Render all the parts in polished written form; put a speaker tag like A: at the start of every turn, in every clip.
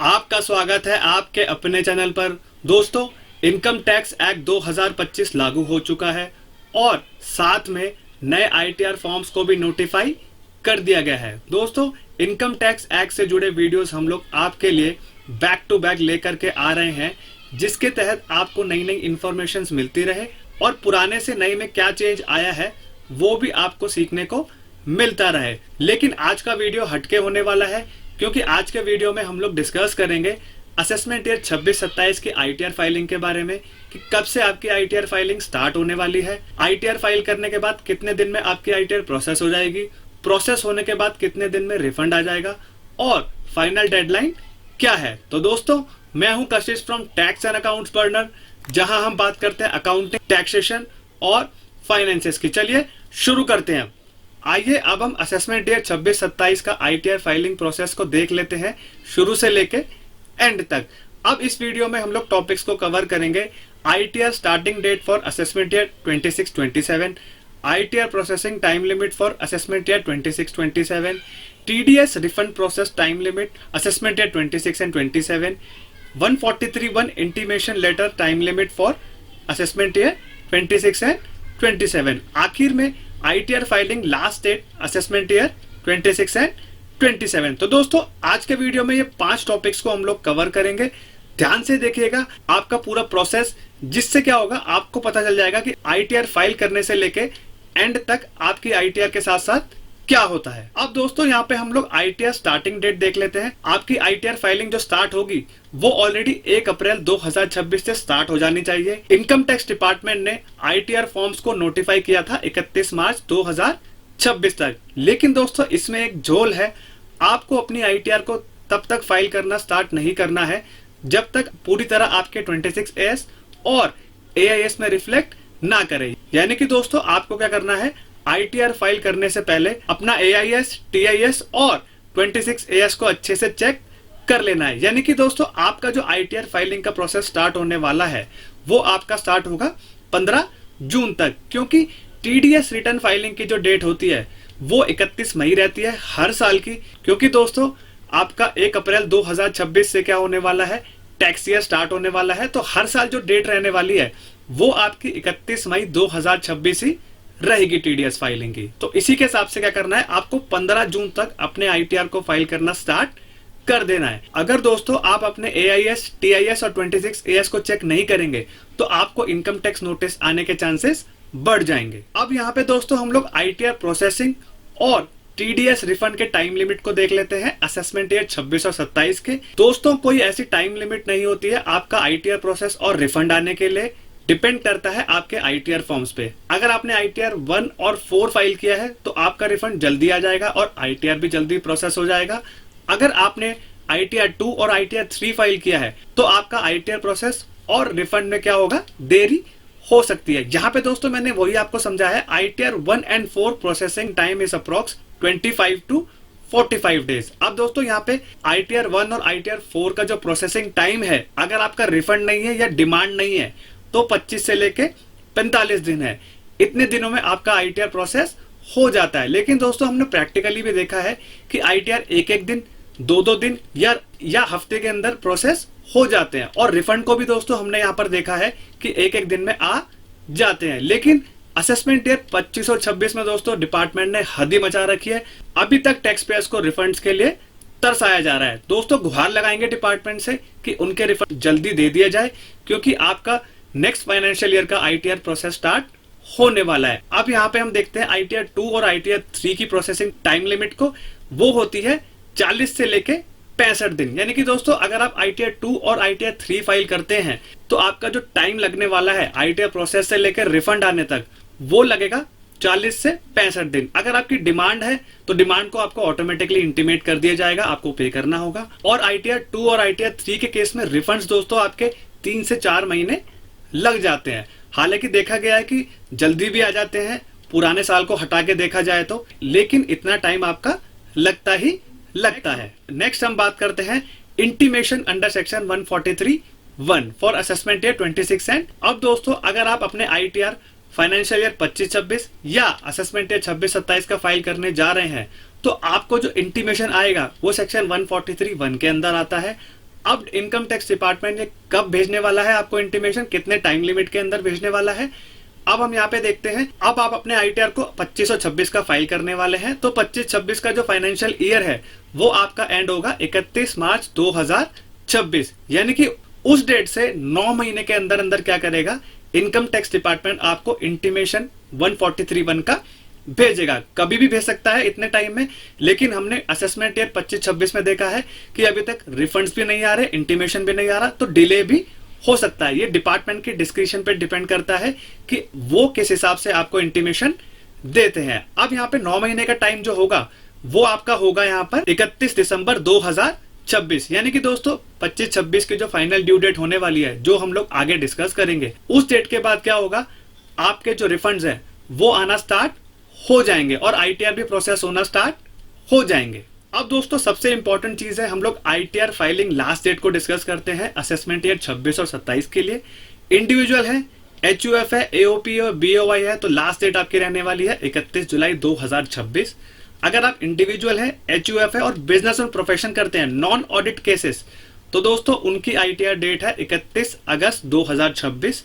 A: आपका स्वागत है आपके अपने चैनल पर। दोस्तों, इनकम टैक्स एक्ट 2025 लागू हो चुका है और साथ में नए आईटीआर फॉर्म्स को भी नोटिफाई कर दिया गया है। दोस्तों, इनकम टैक्स एक्ट से जुड़े वीडियोस हम लोग आपके लिए बैक टू बैक लेकर के आ रहे हैं, जिसके तहत आपको नई नई इंफॉर्मेशन मिलती रहे और पुराने से नए में क्या चेंज आया है वो भी आपको सीखने को मिलता रहे। लेकिन आज का वीडियो हटके होने वाला है, क्योंकि आज के वीडियो में हम लोग डिस्कस करेंगे असेसमेंट ईयर 26-27 की आईटीआर फाइलिंग के बारे में कि कब से आपकी आईटीआर फाइलिंग स्टार्ट होने वाली है, आईटीआर फाइल करने के बाद कितने दिन में आपकी आईटीआर प्रोसेस हो जाएगी, प्रोसेस होने के बाद कितने दिन में रिफंड आ जाएगा और फाइनल डेडलाइन क्या है। तो दोस्तों, मैं हूं कशिश from tax and accounts burner, जहां हम बात करते हैं अकाउंटिंग, टैक्सेशन और फाइनेंसेस की। चलिए शुरू करते हैं। आइए अब हम असेसमेंट ईयर 26-27 का आईटीआर फाइलिंग प्रोसेस को देख लेते हैं शुरू से लेके एंड तक। अब इस वीडियो में हम लोग टॉपिक्स को कवर करेंगे। ITR starting date for assessment year 26-27, ITR processing time limit for assessment year 26-27, TDS refund process time limit assessment year 26 and 27, 143(1) intimation letter time limit for assessment year 26 and 27। आखिर में ITR filing last date assessment year 26 and 27। तो दोस्तों, आज के video में ये 5 topics को हम लोग कवर करेंगे। ध्यान से देखिएगा आपका पूरा प्रोसेस, जिससे क्या होगा आपको पता चल जाएगा कि आईटीआर फाइल करने से लेके एंड तक आपकी आईटीआर के साथ साथ क्या होता है। अब दोस्तों, यहाँ पे हम लोग आईटीआर स्टार्टिंग डेट देख लेते हैं। आपकी आईटीआर फाइलिंग जो स्टार्ट होगी वो ऑलरेडी 1 अप्रैल 2026 से स्टार्ट हो जानी चाहिए। इनकम टैक्स डिपार्टमेंट ने आईटीआर फॉर्म्स को नोटिफाई किया था 31 मार्च 2026 तक। लेकिन दोस्तों, इसमें एक झोल है, आपको अपनी आईटीआर को तब तक फाइल करना स्टार्ट नहीं करना है जब तक पूरी तरह आपके 26AS और AIS में रिफ्लेक्ट ना करे। यानी कि दोस्तों, आपको क्या करना है, आईटीआर फाइल करने से पहले अपना AIS, TIS और 26AS को अच्छे से चेक कर लेना है। यानी कि दोस्तों, आपका जो आईटीआर फाइलिंग का प्रोसेस स्टार्ट होने वाला है वो आपका स्टार्ट होगा 15 जून तक, क्योंकि टीडीएस रिटर्न फाइलिंग की जो डेट होती है वो 31 मई रहती है हर साल की। क्योंकि दोस्तों, आपका 1 अप्रैल 2026 से क्या होने वाला है, टैक्स ईयर स्टार्ट होने वाला है, तो हर साल जो डेट रहने वाली है वो आपकी 31 मई 2026 ही रहेगी टीडीएस फाइलिंग की। तो इसी के हिसाब से क्या करना है, आपको 15 जून तक अपने आईटीआर को फाइल करना स्टार्ट कर देना है। अगर दोस्तों आप अपने AIS, TIS और 26AS को चेक नहीं करेंगे तो आपको इनकम टैक्स नोटिस आने के चांसेस बढ़ जाएंगे। अब यहाँ पे दोस्तों हम लोग आईटीआर प्रोसेसिंग और टीडीएस रिफंड के टाइम लिमिट को देख लेते हैं असेसमेंट ईयर 26 और 27 के। दोस्तों, कोई ऐसी टाइम लिमिट नहीं होती है आपका आईटीआर प्रोसेस और रिफंड आने के लिए। डिपेंड करता है आपके आईटीआर फॉर्म्स पे। अगर आपने आईटीआर 1 और 4 फाइल किया है तो आपका रिफंड जल्दी आ जाएगा और आईटीआर भी जल्दी प्रोसेस हो जाएगा। अगर आपने आईटीआर 2 और आईटीआर 3 फाइल किया है तो आपका आईटीआर प्रोसेस और रिफंड में क्या होगा, देरी हो सकती है। यहाँ पे दोस्तों मैंने वही आपको समझा है, ITR 1 and 4 processing time is approx 25 to 45 days. अब दोस्तों, यहाँ पे आईटीआर 1 और आईटीआर 4 का जो प्रोसेसिंग टाइम है, अगर आपका रिफंड नहीं है या डिमांड नहीं है तो 25 से लेके 45 दिन है। इतने दिनों में आपका आईटीआर प्रोसेस हो जाता है। लेकिन दोस्तों, हमने प्रैक्टिकली भी देखा है कि आईटीआर 1-1 दिन, 2-2 दिन या हफ्ते के अंदर प्रोसेस हो जाते हैं। और रिफंड को भी दोस्तों हमने यहाँ पर देखा है कि 1-1 दिन में आ जाते हैं। लेकिन असेसमेंट ईयर 25 और 26 में दोस्तों डिपार्टमेंट ने हद ही मचा रखी है। अभी तक टैक्स पेयर्स को रिफंड्स के लिए तरसाया जा रहा है। दोस्तों, गुहार लगाएंगे डिपार्टमेंट से कि उनके रिफंड जल्दी दे दिया जाए, क्योंकि आपका नेक्स्ट फाइनेंशियल ईयर का आईटीआर प्रोसेस स्टार्ट होने वाला है। अब यहाँ पे हम देखते हैं आईटीआर 2 और आईटीआर 3 की प्रोसेसिंग टाइम लिमिट को। वो होती है 40 से लेके 65 दिन। यानी कि दोस्तों, अगर आप आईटीआर 2 और आईटीआर 3 फाइल करते हैं तो आपका जो टाइम लगने वाला है आईटीआर प्रोसेस से लेकर रिफंड आने तक, वो लगेगा 40 से 65 दिन। अगर आपकी डिमांड है तो डिमांड को आपको ऑटोमेटिकली इंटीमेट कर दिया जाएगा, आपको पे करना होगा। और आईटीआर 2 और आईटीआर 3 के केस में रिफंड्स दोस्तों आपके 3 से 4 महीने लग जाते हैं। हालांकि देखा गया है कि जल्दी भी आ जाते हैं, पुराने साल को हटा के देखा जाए तो, लेकिन इतना टाइम आपका लगता ही लगता है। नेक्स्ट हम बात करते हैं intimation under section 143(1) for assessment year 26 and. अब दोस्तों, अगर आप अपने आईटीआर फाइनेंशियल ईयर 25-26 या असेसमेंट ईयर 26-27 का फाइल करने जा रहे हैं तो आपको जो इंटीमेशन आएगा वो सेक्शन 143(1) के अंदर आता है। अब इनकम टैक्स डिपार्टमेंट ये कब भेजने वाला है आपको इंटीमेशन, कितने टाइम लिमिट के अंदर भेजने वाला है, अब हम यहाँ पे देखते हैं। अब आप अपने आईटीआर को 25 और 26 का फाइल करने वाले हैं, तो 25-26 का जो फाइनेंशियल ईयर है वो आपका एंड होगा 31 मार्च 2026, यानी कि उस डेट से 9 महीने के अंदर अंदर क्या करेगा, इनकम टैक्स डिपार्टमेंट आपको इंटीमेशन 143(1) का भेजेगा। कभी भी भेज सकता है इतने टाइम में, लेकिन हमने असेसमेंट ईयर 25-26 में देखा है कि अभी तक रिफंड्स भी नहीं आ रहे, इंटीमेशन भी नहीं आ रहा, तो डिले भी हो सकता है। ये डिपार्टमेंट की डिस्क्रिप्शन पे डिपेंड करता है कि वो किस हिसाब से आपको इंटीमेशन देते हैं। अब यहाँ पे 9 महीने का टाइम जो होगा वो आपका होगा यहाँ पर 31 दिसंबर 2026, यानी कि दोस्तों 25-26 की जो फाइनल ड्यू डेट होने वाली है, जो हम लोग आगे डिस्कस करेंगे, उस डेट के बाद क्या होगा, आपके जो रिफंड्स हैं वो आना स्टार्ट हो जाएंगे और आईटीआर भी प्रोसेस होना स्टार्ट हो जाएंगे। अब दोस्तों सबसे इंपॉर्टेंट चीज है, हम लोग आईटीआर फाइलिंग लास्ट डेट को डिस्कस करते हैं असेसमेंट ईयर 26 और 27 के लिए। इंडिविजुअल है, एचयूएफ है, एओपी और बीओवाई है, तो लास्ट डेट आपकी रहने वाली है 31 जुलाई 2026। अगर आप इंडिविजुअल है, एचयूएफ है और बिजनेस और प्रोफेशन करते हैं, नॉन ऑडिट केसेस, तो दोस्तों उनकी आईटीआर डेट है 31 अगस्त 2026।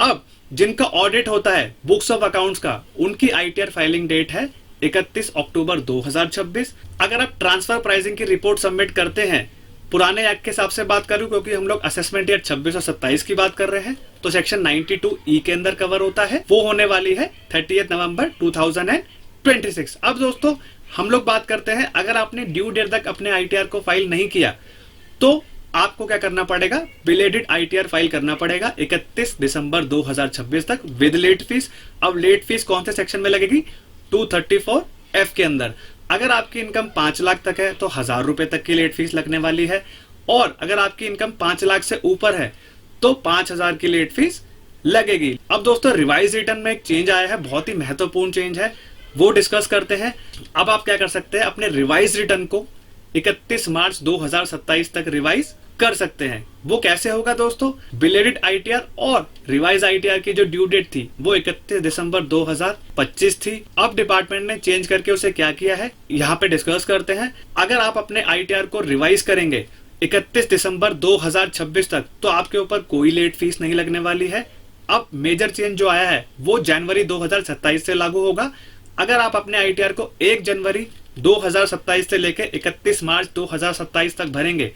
A: अब जिनका ऑडिट होता है बुक्स ऑफ अकाउंट्स का, उनकी आईटीआर फाइलिंग डेट है 31 अक्टूबर 2026। अगर आप ट्रांसफर प्राइसिंग की रिपोर्ट सबमिट करते हैं, पुराने एक्ट के हिसाब से बात करूं क्योंकि हम लोग असेसमेंट ईयर 26 और 27 की बात कर रहे हैं, तो सेक्शन 92E के अंदर कवर होता है, वो होने वाली है 30 नवंबर 2026। अब दोस्तों हम लोग बात करते हैं, अगर आपने ड्यू डेट तक अपने आईटीआर को फाइल नहीं किया तो आपको क्या करना पड़ेगा, बिलेटेड आईटीआर फाइल करना पड़ेगा 31 दिसंबर 2026 तक विद लेट फीस। अब लेट फीस कौन से सेक्शन में लगेगी, 234F के अंदर। अगर आपकी इनकम 5 लाख तक है तो 1000 रुपए तक की लेट फीस लगने वाली है, और अगर आपकी इनकम 5 लाख से ऊपर है तो 5000 की लेट फीस लगेगी। अब दोस्तों रिवाइज रिटर्न में एक चेंज आया है, बहुत ही महत्वपूर्ण चेंज है, वो डिस्कस करते हैं। अब आप क्या कर सकते हैं, अपने रिवाइज रिटर्न को 31 मार्च 2027 तक रिवाइज कर सकते हैं। वो कैसे होगा दोस्तों, बिलेटेड आईटीआर और रिवाइज आईटीआर की जो ड्यू डेट थी वो 31 दिसंबर 2025 थी। अब डिपार्टमेंट ने चेंज करके उसे क्या किया है, यहाँ पे डिस्कस करते हैं। अगर आप अपने आईटीआर को रिवाइज करेंगे 31 दिसंबर 2026 तक, तो आपके ऊपर कोई लेट फीस नहीं लगने वाली है। अब मेजर चेंज जो आया है वो जनवरी 2027 से लागू होगा। अगर आप अपने आईटीआर को 1 जनवरी 2027 से लेकर 31 मार्च 2027 तक भरेंगे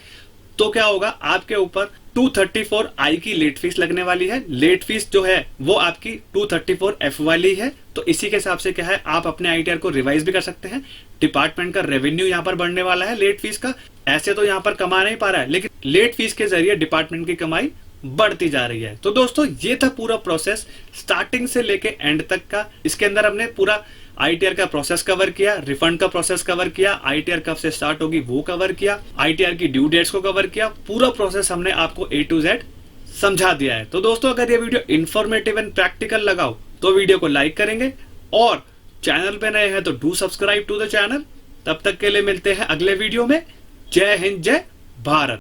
A: तो क्या होगा, आपके ऊपर 234I की लेट फीस लगने वाली है। लेट फीस जो है वो आपकी 234F वाली है, तो इसी के हिसाब से क्या है, आप अपने आईटीआर को रिवाइज भी कर सकते हैं। डिपार्टमेंट का रेवेन्यू यहाँ पर बढ़ने वाला है लेट फीस का, ऐसे तो यहाँ पर कमा नहीं पा रहा है, लेकिन लेट फीस के जरिए डिपार्टमेंट की कमाई बढ़ती जा रही है। तो दोस्तों ये था पूरा प्रोसेस स्टार्टिंग से लेके एंड तक का। इसके अंदर हमने पूरा आईटीआर का प्रोसेस कवर किया, रिफंड का प्रोसेस कवर किया, आईटीआर कब से स्टार्ट होगी वो कवर किया, आईटीआर की ड्यू डेट्स को कवर किया, पूरा प्रोसेस हमने आपको A to Z समझा दिया है। तो दोस्तों अगर ये वीडियो इंफॉर्मेटिव एंड प्रैक्टिकल लगाओ तो वीडियो को लाइक करेंगे, और चैनल पे नए हैं तो do subscribe to the channel. तब तक के लिए मिलते हैं अगले वीडियो में। जय हिंद, जय भारत।